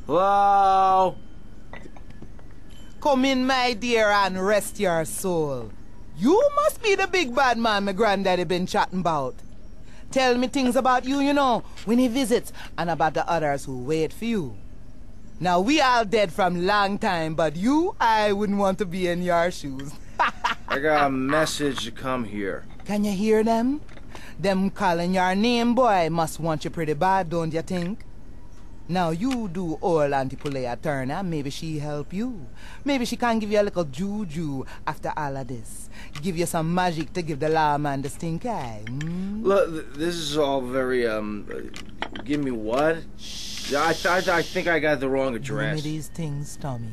Hello? Come in, my dear, and rest your soul. You must be the big bad man my granddaddy been chatting about. Tell me things about you, you know, when he visits, and about the others who wait for you. Now, we all dead from long time, but you, I wouldn't want to be in your shoes. I got a message to come here. Can you hear them? Them calling your name, boy, must want you pretty bad, don't you think? Now you do old Auntie Pulea Turner, maybe she help you. Maybe she can give you a little juju after all of this. Give you some magic to give the lawman the stink eye. Look, this is all very, give me what? I think I got the wrong address. Give me these things, Tommy.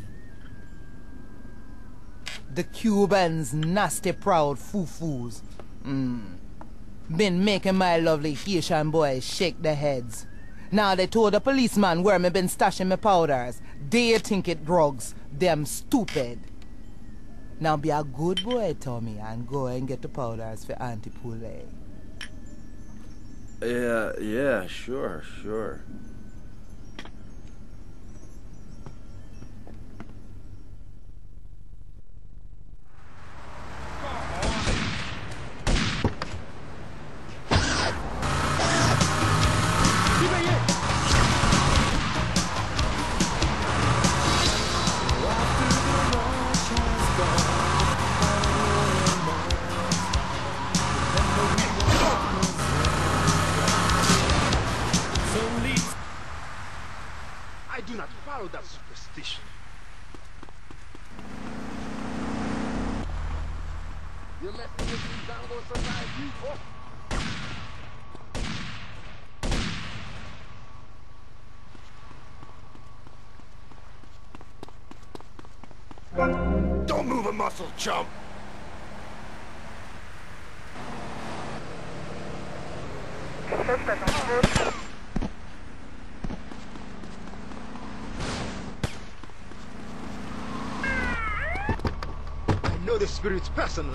The Cubans, nasty proud foo-foos. Been making my lovely Haitian boys shake their heads. Now they told the policeman where me been stashing my powders. They think it drugs. Them stupid. Now be a good boy, Tommy, and go and get the powders for Auntie Pulea. Yeah, sure. I do not follow that superstition. You let me down those society. Don't move a muscle, chump! I know the spirits personally.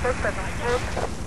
Perfect.